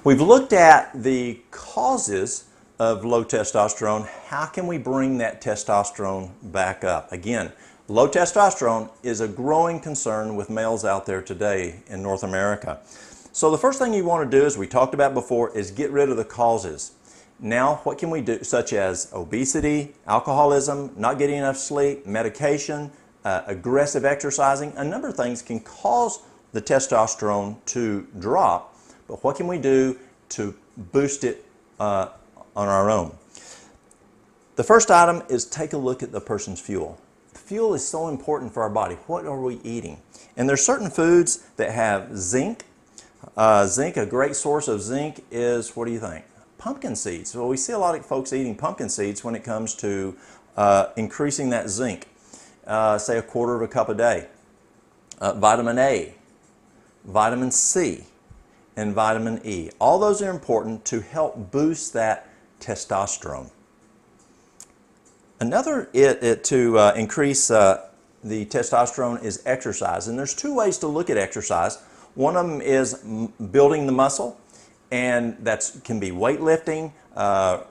We've looked at the causes of low testosterone. How can we bring that testosterone back up? Again, low testosterone is a growing concern with males out there today in North America. So the first thing you want to do, as we talked about before, is get rid of the causes. Now, what can we do, such as obesity, alcoholism, not getting enough sleep, medication, aggressive exercising? A number of things can cause the testosterone to drop, but what can we do to boost it on our own? The first item is take a look at the person's fuel. Fuel is so important for our body. What are we eating? And there's certain foods that have zinc. Zinc, a great source of zinc is, what do you think? Pumpkin seeds. So we see a lot of folks eating pumpkin seeds when it comes to increasing that zinc. Say a quarter of a cup a day. Vitamin A, vitamin C, and vitamin E. All those are important to help boost that testosterone. Another to increase the testosterone is exercise. And there's two ways to look at exercise. One of them is building the muscle, and that can be weightlifting,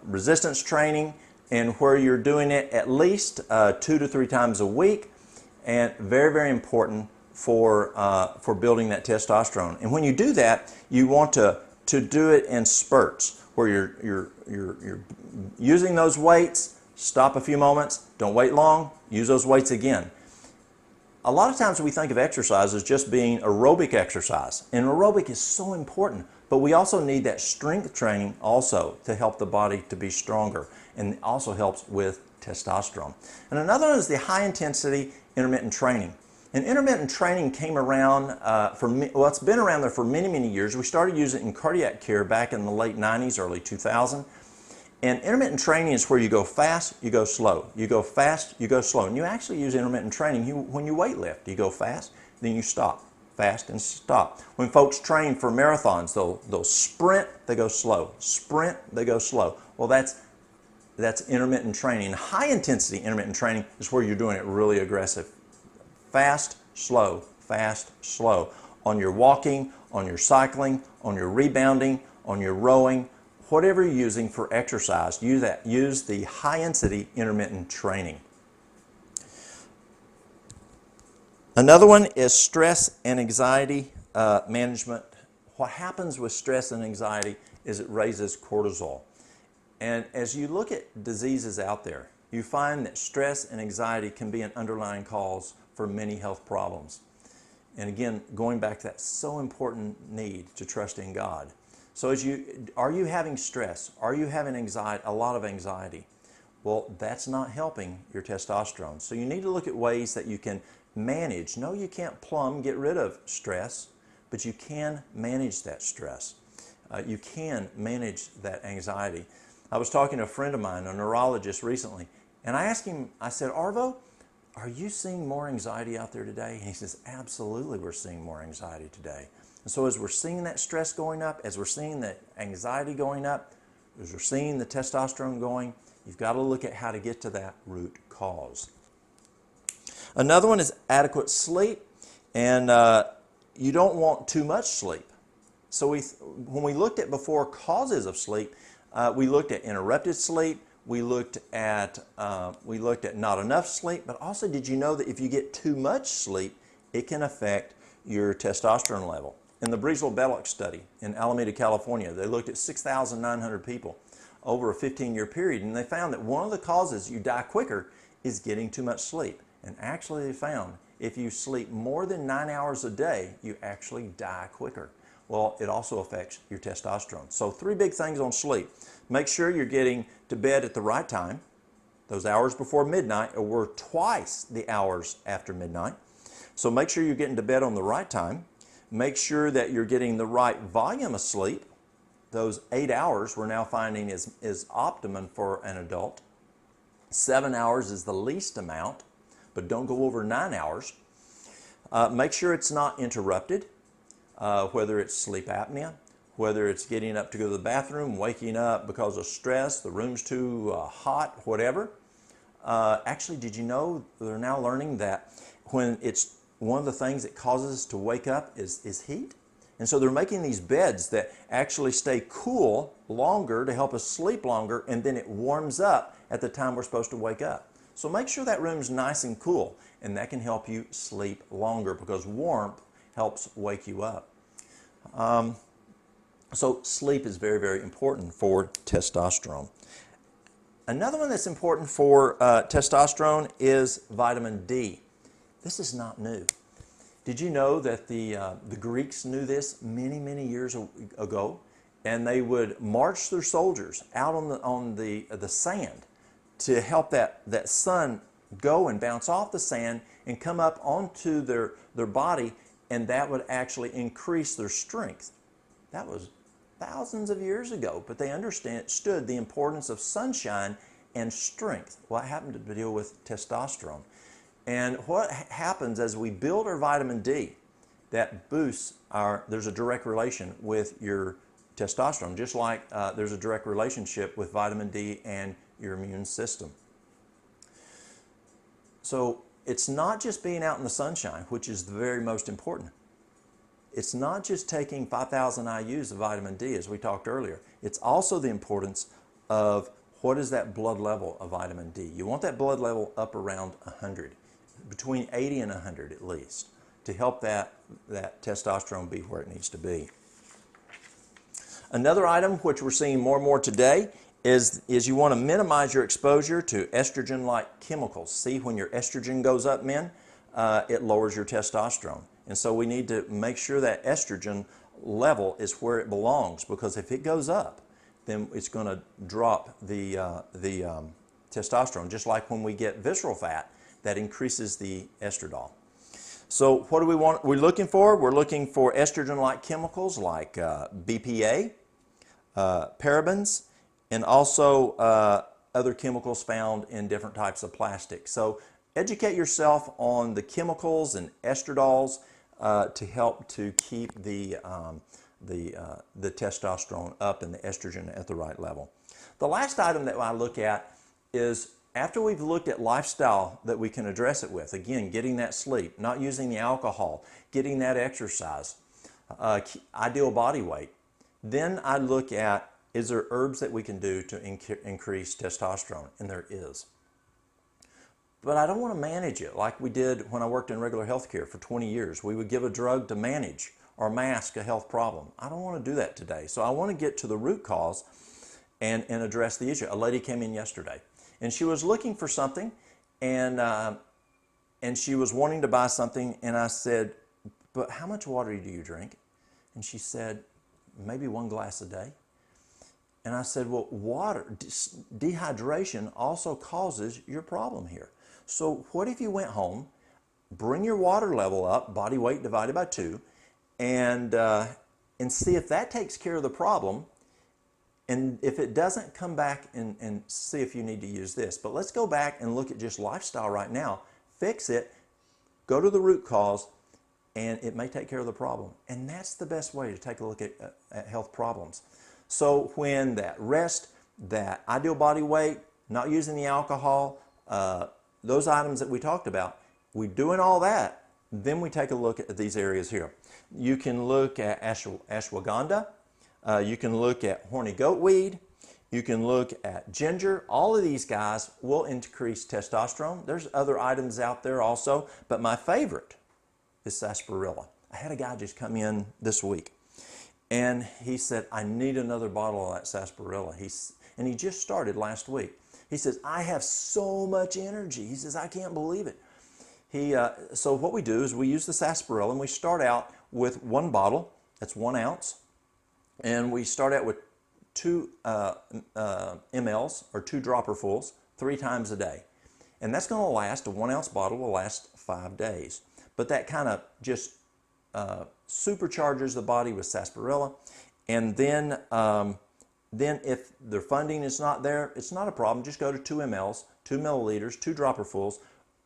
resistance training, and where you're doing it at least 2 to 3 times a week, and very, very important for building that testosterone. And when you do that, you want to do it in spurts, where you're using those weights, stop a few moments, don't wait long, use those weights again. A lot of times we think of exercise as just being aerobic exercise, and aerobic is so important, but we also need that strength training also to help the body to be stronger, and it also helps with testosterone. And another one is the high intensity intermittent training. And intermittent training came around it's been around there for many, many years. We started using it in cardiac care back in the late 90s, early 2000. And intermittent training is where you go fast, you go slow. You go fast, you go slow. And you actually use intermittent training when you weight lift. You go fast, then you stop. Fast and stop. When folks train for marathons, they'll sprint, they go slow. Sprint, they go slow. Well, that's intermittent training. High intensity intermittent training is where you're doing it really aggressive. Fast, slow, fast, slow. On your walking, on your cycling, on your rebounding, on your rowing, whatever you're using for exercise, use the high-intensity intermittent training. Another one is stress and anxiety management. What happens with stress and anxiety is it raises cortisol. And as you look at diseases out there, you find that stress and anxiety can be an underlying cause for many health problems. And again, going back to that so important need to trust in God. So are you having stress? Are you having anxiety, a lot of anxiety? Well, that's not helping your testosterone. So you need to look at ways that you can manage. No, you can't get rid of stress, but you can manage that stress. You can manage that anxiety. I was talking to a friend of mine, a neurologist, recently, and I asked him, I said, Arvo, are you seeing more anxiety out there today? And he says, absolutely, we're seeing more anxiety today. And so as we're seeing that stress going up, as we're seeing that anxiety going up, as we're seeing the testosterone going, you've got to look at how to get to that root cause. Another one is adequate sleep, and you don't want too much sleep. So when we looked at before causes of sleep, we looked at interrupted sleep, we looked at not enough sleep, but also did you know that if you get too much sleep, it can affect your testosterone level? In the Breezeville-Belloc study in Alameda, California, they looked at 6,900 people over a 15-year period, and they found that one of the causes you die quicker is getting too much sleep. And actually they found if you sleep more than 9 hours a day, you actually die quicker. Well, it also affects your testosterone. So 3 big things on sleep. Make sure you're getting to bed at the right time, those hours before midnight, or twice the hours after midnight. So make sure you're getting to bed on the right time. Make sure that you're getting the right volume of sleep. Those 8 hours we're now finding is optimum for an adult. 7 hours is the least amount, but don't go over 9 hours. Make sure it's not interrupted, whether it's sleep apnea, whether it's getting up to go to the bathroom, waking up because of stress, the room's too hot, whatever. Actually, did you know they're now learning that when it's one of the things that causes us to wake up is heat? And so they're making these beds that actually stay cool longer to help us sleep longer, and then it warms up at the time we're supposed to wake up. So make sure that room's nice and cool, and that can help you sleep longer because warmth helps wake you up. So sleep is very, very important for testosterone. Another one that's important for testosterone is vitamin D. This is not new. Did you know that the Greeks knew this many, many years ago? And they would march their soldiers out on the sand to help that sun go and bounce off the sand and come up onto their body, and that would actually increase their strength. That was thousands of years ago, but they understood the importance of sunshine and strength. What happened to deal with testosterone? And what happens as we build our vitamin D, that boosts there's a direct relation with your testosterone, just like there's a direct relationship with vitamin D and your immune system. So it's not just being out in the sunshine, which is the very most important. It's not just taking 5,000 IUs of vitamin D, as we talked earlier. It's also the importance of what is that blood level of vitamin D. You want that blood level up around 100, between 80 and 100 at least, to help that testosterone be where it needs to be. Another item which we're seeing more and more today is you want to minimize your exposure to estrogen-like chemicals. See, when your estrogen goes up, men, it lowers your testosterone. And so we need to make sure that estrogen level is where it belongs, because if it goes up, then it's going to drop the testosterone, just like when we get visceral fat, that increases the estradiol. So what do we want? We're looking for estrogen-like chemicals like BPA, parabens, and also other chemicals found in different types of plastic. So educate yourself on the chemicals and estradiols to help to keep the testosterone up and the estrogen at the right level. The last item that I look at is, after we've looked at lifestyle that we can address it with, again, getting that sleep, not using the alcohol, getting that exercise, ideal body weight, then I look at, is there herbs that we can do to increase testosterone? And there is. But I don't want to manage it like we did when I worked in regular health care for 20 years. We would give a drug to manage or mask a health problem. I don't want to do that today. So I want to get to the root cause and address the issue. A lady came in yesterday, and she was looking for something, and she was wanting to buy something, and I said, but how much water do you drink? And she said, maybe 1 glass a day. And I said, well, water, dehydration also causes your problem here. So what if you went home, bring your water level up, body weight divided by 2, and see if that takes care of the problem. And if it doesn't, come back and see if you need to use this. But let's go back and look at just lifestyle right now. Fix it, go to the root cause, and it may take care of the problem. And that's the best way to take a look at health problems. So when that rest, that ideal body weight, not using the alcohol, those items that we talked about, we're doing all that, then we take a look at these areas here. You can look at ashwagandha. You can look at horny goat weed. You can look at ginger. All of these guys will increase testosterone. There's other items out there also, but my favorite is sarsaparilla. I had a guy just come in this week, and he said, I need another bottle of that sarsaparilla. And he just started last week. He says, I have so much energy. He says, I can't believe it. So what we do is we use the sarsaparilla, and we start out with 1 bottle. That's 1 ounce. And we start out with 2 mLs, or 2 dropperfuls, 3 times a day. And that's going to last, a 1 ounce bottle will last 5 days. But that kind of just supercharges the body with sarsaparilla. And then if the funding is not there, it's not a problem. Just go to 2 mLs, 2 milliliters, 2 dropperfuls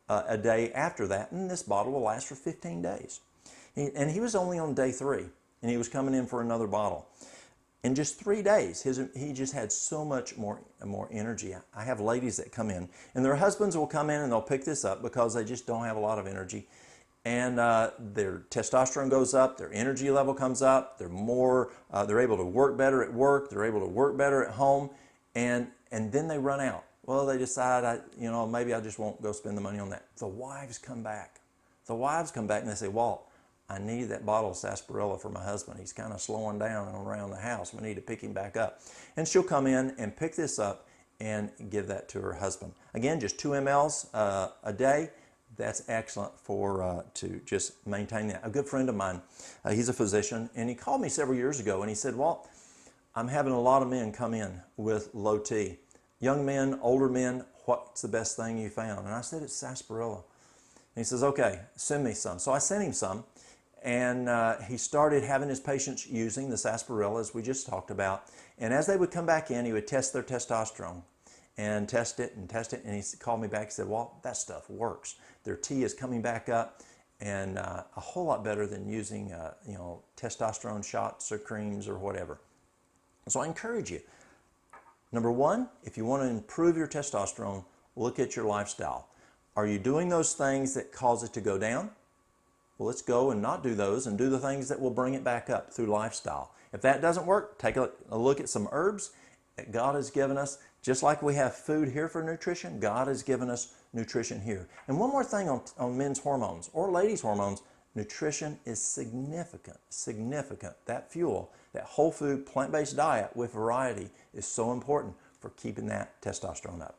a day after that, and this bottle will last for 15 days. And he was only on day 3, and he was coming in for another bottle. In just 3 days, he just had so much more energy. I have ladies that come in, and their husbands will come in and they'll pick this up because they just don't have a lot of energy. and their testosterone goes up, their energy level comes up, they're able to work better at work, they're able to work better at home, and then they run out. Well, they decide, maybe I just won't go spend the money on that. The wives come back. The wives come back and they say, Walt, I need that bottle of sarsaparilla for my husband. He's kind of slowing down around the house. We need to pick him back up. And she'll come in and pick this up and give that to her husband. Again, just 2 mLs a day. That's excellent to just maintain that. A good friend of mine, he's a physician, and he called me several years ago and he said, Walt, I'm having a lot of men come in with low T. Young men, older men, what's the best thing you found? And I said, it's sarsaparilla. And he says, okay, send me some. So I sent him some, and he started having his patients using the sarsaparilla, as we just talked about. And as they would come back in, he would test their testosterone and test it. And he called me back and said, well, that stuff works. Their T is coming back up, and a whole lot better than using testosterone shots or creams or whatever. So I encourage you. Number one, if you want to improve your testosterone, look at your lifestyle. Are you doing those things that cause it to go down? Well, let's go and not do those and do the things that will bring it back up through lifestyle. If that doesn't work, take a look at some herbs that God has given us. Just like we have food here for nutrition, God has given us nutrition here. And one more thing on men's hormones or ladies' hormones, nutrition is significant. That fuel, that whole food, plant-based diet with variety is so important for keeping that testosterone up.